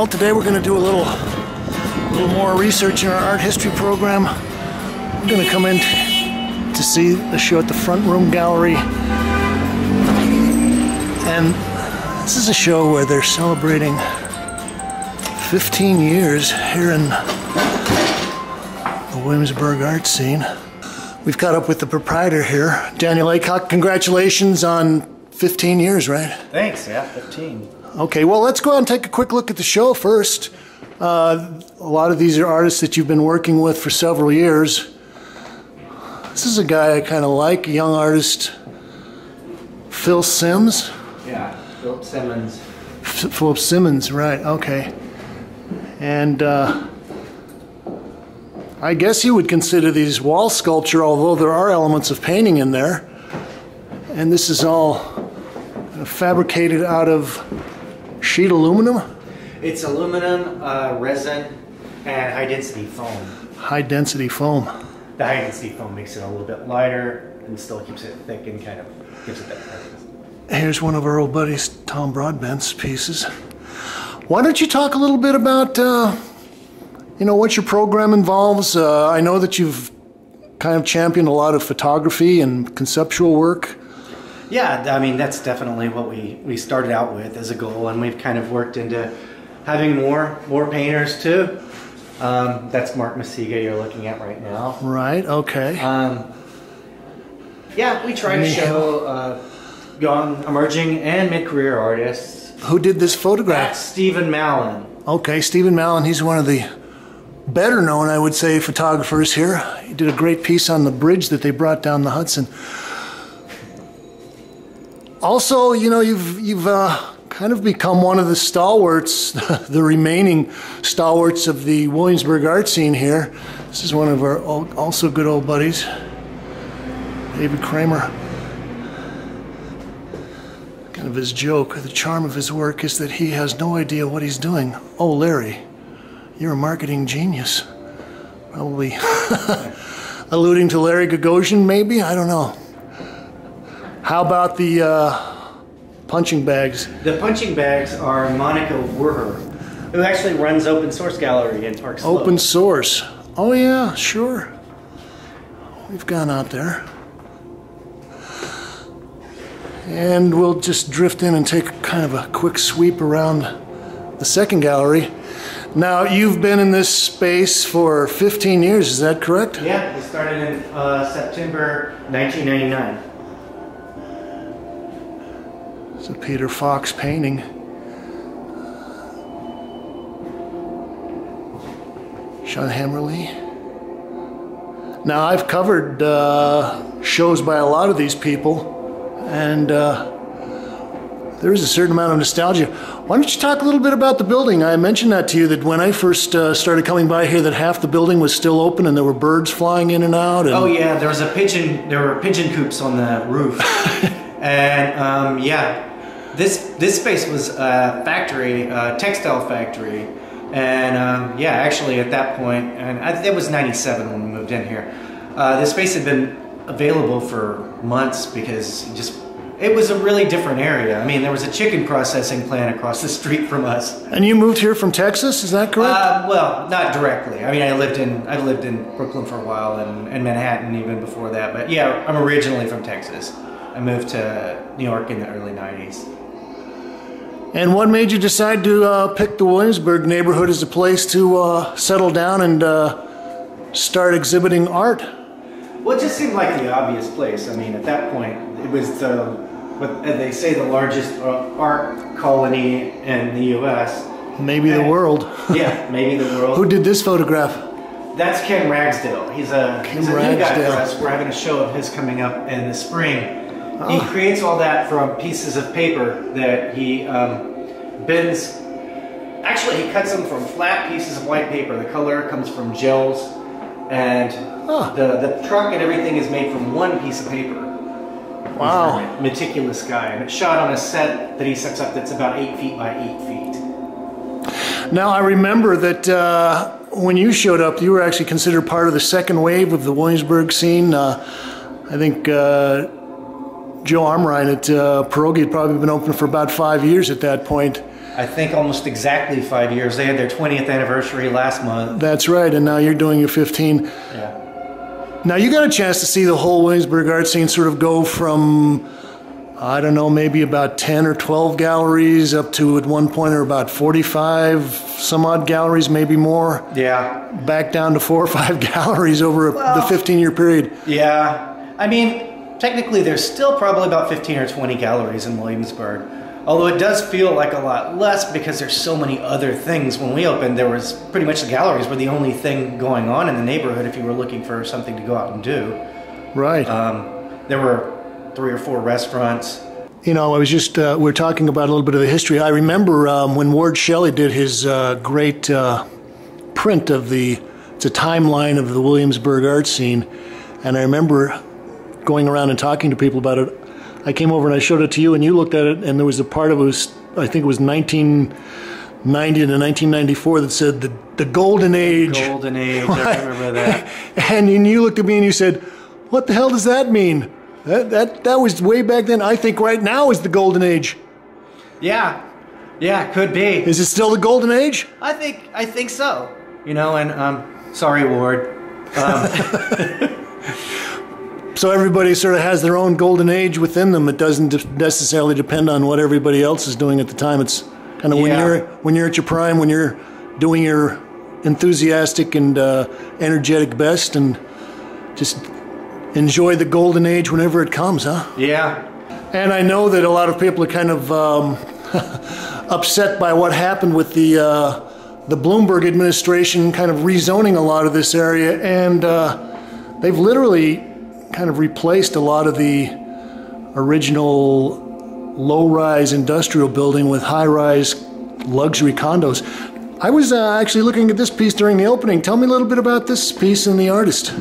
Well, today we're going to do a little more research in our art history program. We're going to come in to see the show at the Front Room Gallery. And this is a show where they're celebrating 15 years here in the Williamsburg art scene. We've caught up with the proprietor here, Daniel Aycock. Congratulations on 15 years, right? Thanks, yeah, 15. Okay, well, let's go out and take a quick look at the show first. A lot of these are artists that you've been working with for several years. This is a guy I kind of like, a young artist, Phil Sims. Yeah, Philip Simmons. Philip Simmons, right, okay. And I guess you would consider these wall sculpture, although there are elements of painting in there. And this is all fabricated out of sheet aluminum? It's aluminum, resin, and high-density foam. High-density foam. The high-density foam makes it a little bit lighter and still keeps it thick and kind of gives it that purpose. Here's one of our old buddies, Tom Broadbent's pieces. Why don't you talk a little bit about what your program involves? I know that you've kind of championed a lot of photography and conceptual work. Yeah, I mean, that's definitely what we started out with as a goal, and we've kind of worked into having more painters too. That's Mark Masiga you're looking at right now. Right, okay. Yeah, we try to show young, emerging, and mid-career artists. Who did this photograph? That's Stephen Mallon. Okay, Stephen Mallon, he's one of the better known, I would say, photographers here. He did a great piece on the bridge that they brought down the Hudson. Also, you've kind of become one of the stalwarts, the remaining stalwarts of the Williamsburg art scene here. This is one of our also good old buddies, David Kramer. Kind of his joke, the charm of his work is that he has no idea what he's doing. Oh, Larry, you're a marketing genius. Probably alluding to Larry Gagosian, maybe? I don't know. How about the punching bags? The punching bags are Monica Werher, who actually runs Open Source Gallery in Park Slope. Open Source. Oh yeah, sure. We've gone out there. And we'll just drift in and take kind of a quick sweep around the second gallery. Now, you've been in this space for 15 years, is that correct? Yeah, we started in September 1999. It's a Peter Fox painting. Sean Hammerly. Now, I've covered shows by a lot of these people, and there is a certain amount of nostalgia. Why don't you talk a little bit about the building? I mentioned that to you, that when I first started coming by here, that half the building was still open and there were birds flying in and out. And... Oh yeah, there were pigeon coops on the roof. And yeah, this space was a factory, textile factory. And yeah, actually at that point, and it was 97 when we moved in here, this space had been available for months because it was a really different area. I mean, there was a chicken processing plant across the street from us. And you moved here from Texas, is that correct? Well, not directly. I mean, I lived in Brooklyn for a while and Manhattan even before that. But yeah, I'm originally from Texas. I moved to New York in the early 90s. And what made you decide to pick the Williamsburg neighborhood as a place to settle down and start exhibiting art? Well, it just seemed like the obvious place. I mean, at that point, it was what they say, the largest art colony in the U.S. Maybe the world. Yeah, maybe the world. Who did this photograph? That's Ken Ragsdale. He's a new guy for us. We're having a show of his coming up in the spring. Oh. He creates all that from pieces of paper that he bends. Actually, he cuts them from flat pieces of white paper. The color comes from gels. And the truck and everything is made from one piece of paper. Wow. He's a meticulous guy. And it's shot on a set that he sets up that's about 8 feet by 8 feet. Now, I remember that when you showed up, you were actually considered part of the second wave of the Williamsburg scene. I think Joe Armrein at Pierogi had probably been open for about 5 years at that point. I think almost exactly 5 years. They had their 20th anniversary last month. That's right, and now you're doing your 15. Yeah. Now you got a chance to see the whole Williamsburg art scene sort of go from, I don't know, maybe about 10 or 12 galleries up to at one point or about 45 some odd galleries, maybe more. Yeah. Back down to 4 or 5 galleries over the 15-year period. Yeah. I mean, technically there's still probably about 15 or 20 galleries in Williamsburg. Although it does feel like a lot less because there's so many other things. When we opened, there was pretty much the galleries were the only thing going on in the neighborhood if you were looking for something to go out and do. Right. There were 3 or 4 restaurants. You know, I was just, we're talking about a little bit of the history. I remember when Ward Shelley did his great print of it's a timeline of the Williamsburg art scene. And I remember going around and talking to people about it. I came over and I showed it to you, and you looked at it, and there was a part of it, I think it was 1990 to 1994, that said the Golden Age. The Golden Age, right. I remember that. And you looked at me and you said, what the hell does that mean? That was way back then. I think right now is the Golden Age. Yeah, could be. Is it still the Golden Age? I think so. You know, and sorry, Ward. So everybody sort of has their own golden age within them. It doesn't necessarily depend on what everybody else is doing at the time. It's kind of when you're at your prime, when you're doing your enthusiastic and energetic best, and just enjoy the golden age whenever it comes, huh? Yeah. And I know that a lot of people are kind of upset by what happened with the Bloomberg administration kind of rezoning a lot of this area, and they've literally kind of replaced a lot of the original low-rise industrial building with high-rise luxury condos. I was actually looking at this piece during the opening. Tell me a little bit about this piece and the artist.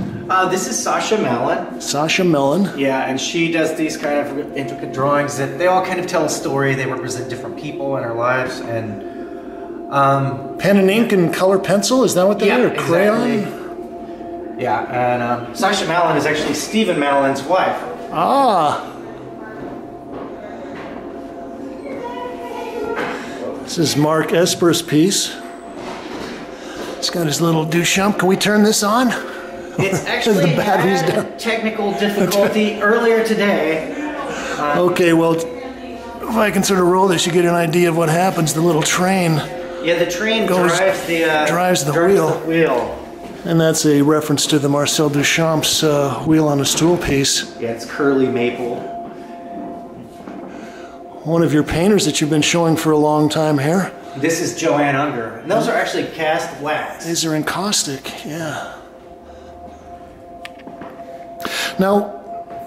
This is Sasha Mellon. Sasha Mellon. Yeah, and she does these kind of intricate drawings that they all kind of tell a story. They represent different people in our lives, and pen and ink and color pencil, is that what they are? Or crayon? Exactly. Yeah, and Sasha Mellon is actually Stephen Mellon's wife. Ah. This is Mark Esper's piece. He's got his little Duchamp. Can we turn this on? It's actually the battery's had down. Technical difficulty earlier today. Okay, well, if I can sort of roll this, you get an idea of what happens. The little train. Yeah, the train drives the wheel. And that's a reference to the Marcel Duchamp's wheel on a stool piece. Yeah, it's curly maple. One of your painters that you've been showing for a long time here. This is Joanne Unger. And those are actually cast wax. These are encaustic, yeah. Now,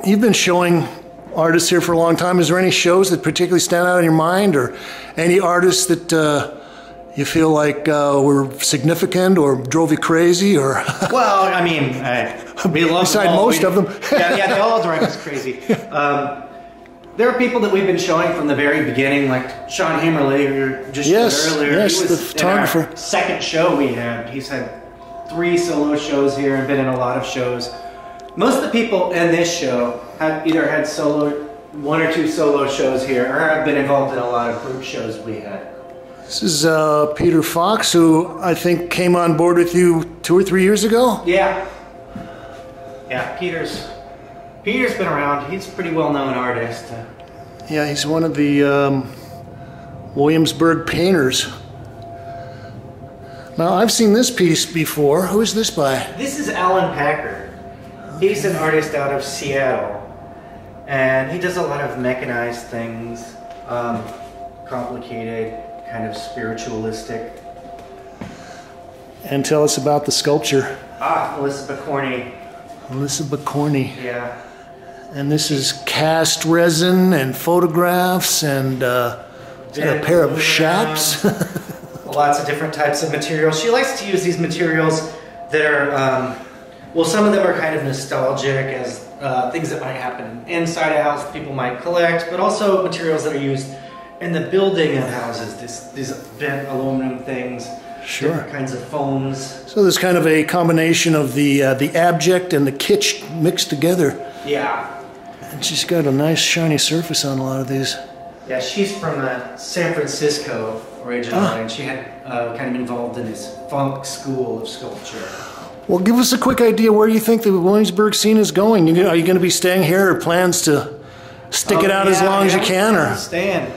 you've been showing artists here for a long time. Is there any shows that particularly stand out in your mind, or any artists that you feel like were significant or drove you crazy, or? Well, I mean, we love beside most of them. yeah, they all drive us crazy. There are people that we've been showing from the very beginning, like Sean Hammerly, who you were just showed earlier. Yes, he was the photographer. In our second show we had. He's had 3 solo shows here and been in a lot of shows. Most of the people in this show have either had 1 or 2 solo shows here, or have been involved in a lot of group shows we had. This is Peter Fox, who I think came on board with you 2 or 3 years ago? Yeah. Yeah, Peter's been around. He's a pretty well-known artist. Yeah, he's one of the Williamsburg painters. Now, I've seen this piece before. Who is this by? This is Alan Packard. He's an artist out of Seattle. And he does a lot of mechanized things, complicated, kind of spiritualistic. And tell us about the sculpture. Elizabeth Corney. Elizabeth Corney. Yeah. And this is cast resin and photographs and a pair of chaps. Lots of different types of materials. She likes to use these materials that are, well, some of them are kind of nostalgic as things that might happen inside a house people might collect, but also materials that are used in the building of houses. These bent aluminum things. Sure. Different kinds of foams. So there's kind of a combination of the abject and the kitsch mixed together. Yeah. And she's got a nice shiny surface on a lot of these. Yeah, she's from San Francisco originally, and she had kind of involved in this funk school of sculpture. Well, give us a quick idea where you think the Williamsburg scene is going. Are you going to be staying here, or plans to stick it out as long as you can? Or staying.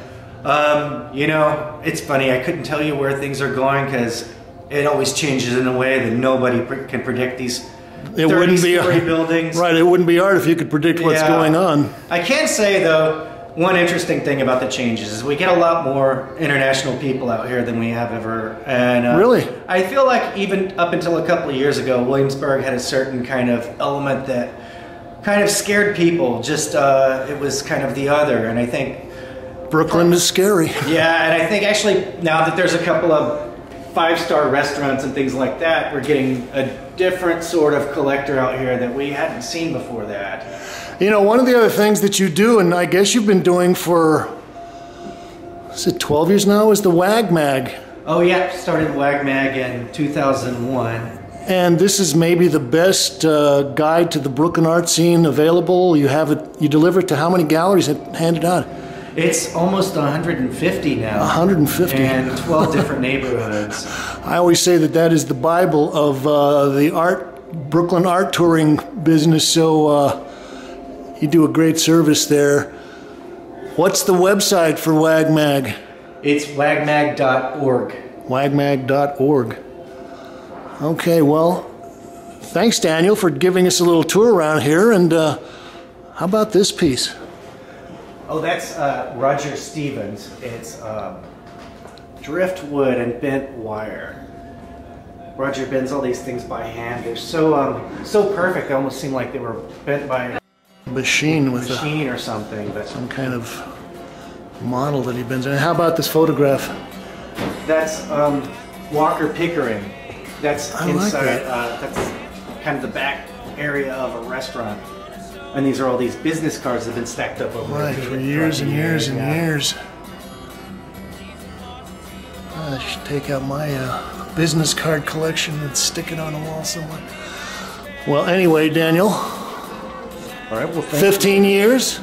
You know, it's funny. I couldn't tell you where things are going because it always changes in a way that nobody can predict these. It wouldn't be buildings. Right. It wouldn't be art if you could predict what's going on. I can say though, one interesting thing about the changes is we get a lot more international people out here than we have ever. And really, I feel like even up until a couple of years ago, Williamsburg had a certain kind of element that kind of scared people. Just it was kind of the other, and I think Brooklyn is scary. Yeah, and I think actually now that there's a couple of five-star restaurants and things like that, we're getting a different sort of collector out here that we hadn't seen before that. You know, one of the other things that you do, and I guess you've been doing for, is it 12 years now, is the Wag Mag. Oh yeah, started Wag Mag in 2001. And this is maybe the best guide to the Brooklyn art scene available. You have it, you deliver it to how many galleries and hand it out? It's almost 150 now. 150. And 12 different neighborhoods. I always say that that is the Bible of the Brooklyn art touring business, so you do a great service there. What's the website for Wag Mag? It's wagmag.org. Wagmag.org. Okay, well, thanks, Daniel, for giving us a little tour around here. And how about this piece? Oh, that's Roger Stevens. It's driftwood and bent wire. Roger bends all these things by hand. They're so perfect. They almost seem like they were bent by a machine with machine or something. But some kind of model that he bends. And how about this photograph? That's Walker Pickering. That's inside. That's kind of the back area of a restaurant. And these are all these business cards that have been stacked up over right for years and years and years. I should take out my business card collection and stick it on a wall somewhere. Well, anyway, Daniel. All right. Well, 15 years.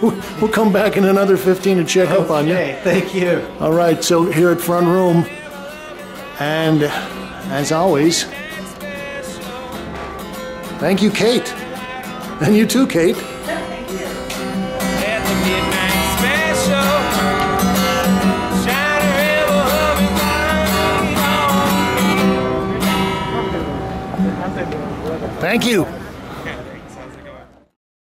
We'll come back in another 15 to check up on you. Okay. Thank you. All right. So here at Front Room, and as always, thank you, Kate. And you too, Kate. Thank you. Thank you.